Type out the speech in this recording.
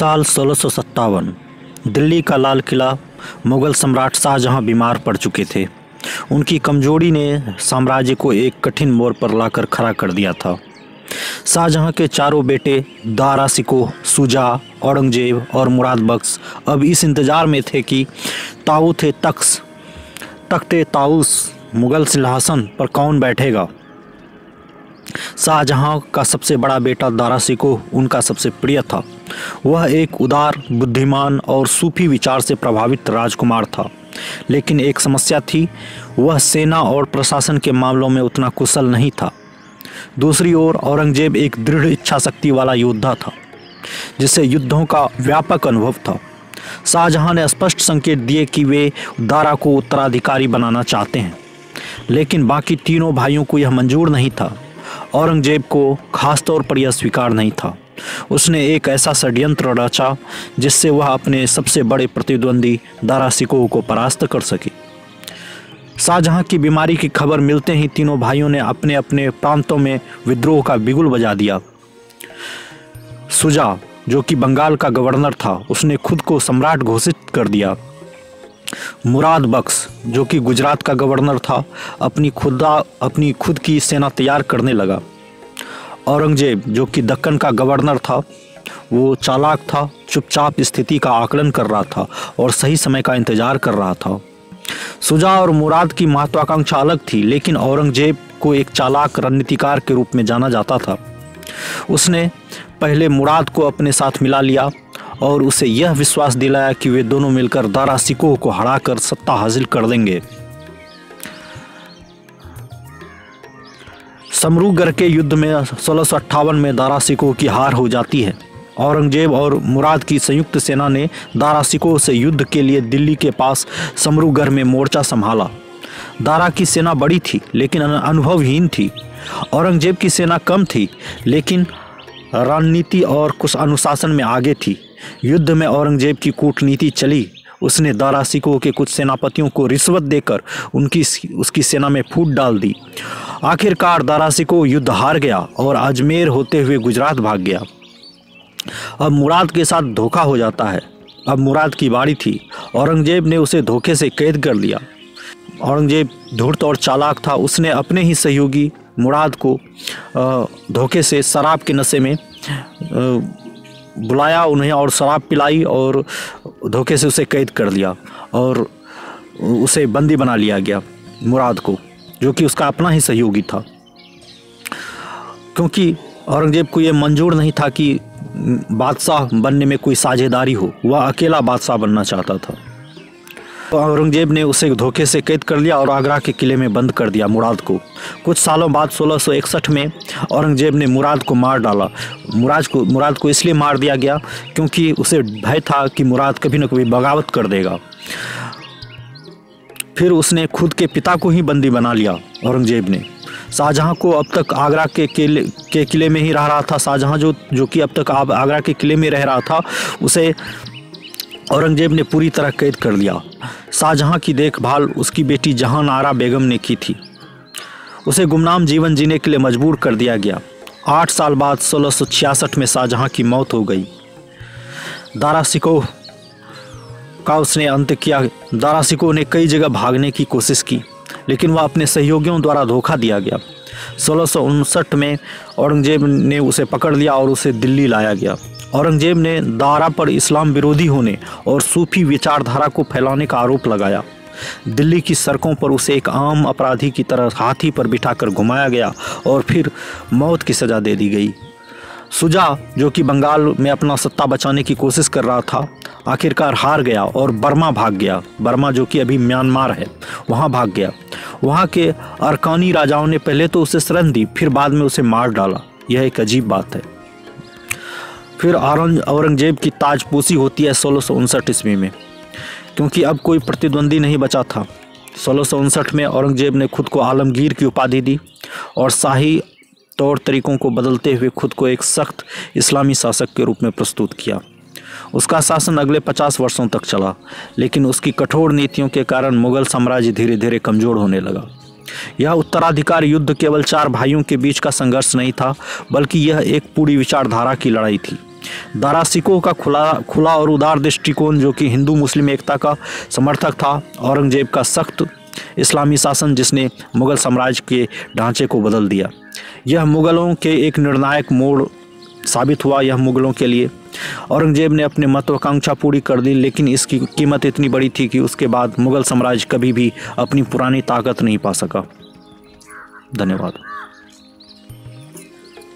साल 1657 दिल्ली का लाल किला मुग़ल सम्राट शाहजहां बीमार पड़ चुके थे। उनकी कमजोरी ने साम्राज्य को एक कठिन मोड़ पर लाकर खड़ा कर दिया था। शाहजहां के चारों बेटे दारा शिकोह, शुजा, औरंगजेब और मुराद बख्श अब इस इंतज़ार में थे कि तख्ते ताऊस मुग़ल सिंहासन पर कौन बैठेगा। शाहजहां का सबसे बड़ा बेटा दारा शिकोह उनका सबसे प्रिय था। वह एक उदार, बुद्धिमान और सूफी विचार से प्रभावित राजकुमार था, लेकिन एक समस्या थी, वह सेना और प्रशासन के मामलों में उतना कुशल नहीं था। दूसरी ओर औरंगजेब एक दृढ़ इच्छा शक्ति वाला योद्धा था, जिसे युद्धों का व्यापक अनुभव था। शाहजहां ने स्पष्ट संकेत दिए कि वे दारा को उत्तराधिकारी बनाना चाहते हैं, लेकिन बाकी तीनों भाइयों को यह मंजूर नहीं था। औरंगजेब को खासतौर पर यह स्वीकार नहीं था। उसने एक ऐसा षड्यंत्र रचा जिससे वह अपने सबसे बड़े प्रतिद्वंदी दारा शिकोह को परास्त कर सके। शाहजहां की बीमारी की खबर मिलते ही तीनों भाइयों ने अपने अपने प्रांतों में विद्रोह का बिगुल बजा दिया। शुजा, जो कि बंगाल का गवर्नर था, उसने खुद को सम्राट घोषित कर दिया। मुराद बख्श, जो कि गुजरात का गवर्नर था, अपनी खुद की सेना तैयार करने लगा। औरंगजेब, जो कि दक्कन का गवर्नर था, वो चालाक था, चुपचाप स्थिति का आकलन कर रहा था और सही समय का इंतजार कर रहा था। शुजा और मुराद की महत्वाकांक्षा अलग थी, लेकिन औरंगजेब को एक चालाक रणनीतिकार के रूप में जाना जाता था। उसने पहले मुराद को अपने साथ मिला लिया और उसे यह विश्वास दिलाया कि वे दोनों मिलकर दारा शिकोह को हराकर सत्ता हासिल कर देंगे। समरूगढ़ के युद्ध में 1658 में दारा शिकोह की हार हो जाती है। औरंगजेब और मुराद की संयुक्त सेना ने दारा शिकोह से युद्ध के लिए दिल्ली के पास समरूगढ़ में मोर्चा संभाला। दारा की सेना बड़ी थी लेकिन अनुभवहीन थी। औरंगजेब की सेना कम थी लेकिन रणनीति और कुछ अनुशासन में आगे थी। युद्ध में औरंगजेब की कूटनीति चली। उसने दारा शिकोह के कुछ सेनापतियों को रिश्वत देकर उसकी सेना में फूट डाल दी। आखिरकार दारा शिकोह युद्ध हार गया और अजमेर होते हुए गुजरात भाग गया। अब मुराद के साथ धोखा हो जाता है। अब मुराद की बारी थी। औरंगजेब ने उसे धोखे से कैद कर लिया। औरंगजेब धूर्त और चालाक था। उसने अपने ही सहयोगी मुराद को धोखे से शराब के नशे में बुलाया उन्हें और शराब पिलाई और धोखे से उसे कैद कर लिया और उसे बंदी बना लिया गया, मुराद को, जो कि उसका अपना ही सहयोगी था। क्योंकि औरंगजेब को यह मंजूर नहीं था कि बादशाह बनने में कोई साझेदारी हो, वह अकेला बादशाह बनना चाहता था। तो औरंगजेब ने उसे धोखे से कैद कर लिया और आगरा के किले में बंद कर दिया मुराद को। कुछ सालों बाद 1661 में औरंगजेब ने मुराद को मार डाला। मुराद को इसलिए मार दिया गया क्योंकि उसे भय था कि मुराद कभी न कभी बगावत कर देगा। फिर उसने खुद के पिता को ही बंदी बना लिया औरंगजेब ने। शाहजहां को अब तक आगरा के किले में ही रह रहा था। शाहजहां जो कि अब तक आगरा के किले में रह रहा था, उसे औरंगजेब ने पूरी तरह कैद कर लिया। शाहजहां की देखभाल उसकी बेटी जहान आरा बेगम ने की थी। उसे गुमनाम जीवन जीने के लिए मजबूर कर दिया गया। 8 साल बाद 1666 में शाहजहां की मौत हो गई। दारा शिकोह का उसने अंत किया। दारा शिकोह ने कई जगह भागने की कोशिश की, लेकिन वह अपने सहयोगियों द्वारा धोखा दिया गया। 1659 में औरंगजेब ने उसे पकड़ लिया और उसे दिल्ली लाया गया। औरंगजेब ने दारा पर इस्लाम विरोधी होने और सूफी विचारधारा को फैलाने का आरोप लगाया। दिल्ली की सड़कों पर उसे एक आम अपराधी की तरह हाथी पर बिठाकर घुमाया गया और फिर मौत की सज़ा दे दी गई। शुजा, जो कि बंगाल में अपना सत्ता बचाने की कोशिश कर रहा था, आखिरकार हार गया और बर्मा भाग गया। बर्मा, जो कि अभी म्यांमार है, वहाँ भाग गया। वहाँ के अरकानी राजाओं ने पहले तो उसे शरण दी, फिर बाद में उसे मार डाला। यह एक अजीब बात है। फिर औरंगजेब की ताजपोशी होती है 1659 ईस्वी में, क्योंकि अब कोई प्रतिद्वंदी नहीं बचा था। 1659 में औरंगजेब ने खुद को आलमगीर की उपाधि दी और शाही तौर तरीकों को बदलते हुए खुद को एक सख्त इस्लामी शासक के रूप में प्रस्तुत किया। उसका शासन अगले 50 वर्षों तक चला, लेकिन उसकी कठोर नीतियों के कारण मुग़ल साम्राज्य धीरे धीरे कमज़ोर होने लगा। यह उत्तराधिकार युद्ध केवल 4 भाइयों के बीच का संघर्ष नहीं था, बल्कि यह एक पूरी विचारधारा की लड़ाई थी। दारा सिकोह का खुला और उदार दृष्टिकोण, जो कि हिंदू मुस्लिम एकता का समर्थक था। औरंगजेब का सख्त इस्लामी शासन, जिसने मुग़ल साम्राज्य के ढांचे को बदल दिया। यह मुग़लों के एक निर्णायक मोड़ साबित हुआ। यह मुग़लों के लिए औरंगजेब ने अपनी महत्वाकांक्षा पूरी कर दी, लेकिन इसकी कीमत इतनी बड़ी थी कि उसके बाद मुग़ल साम्राज्य कभी भी अपनी पुरानी ताकत नहीं पा सका। धन्यवाद।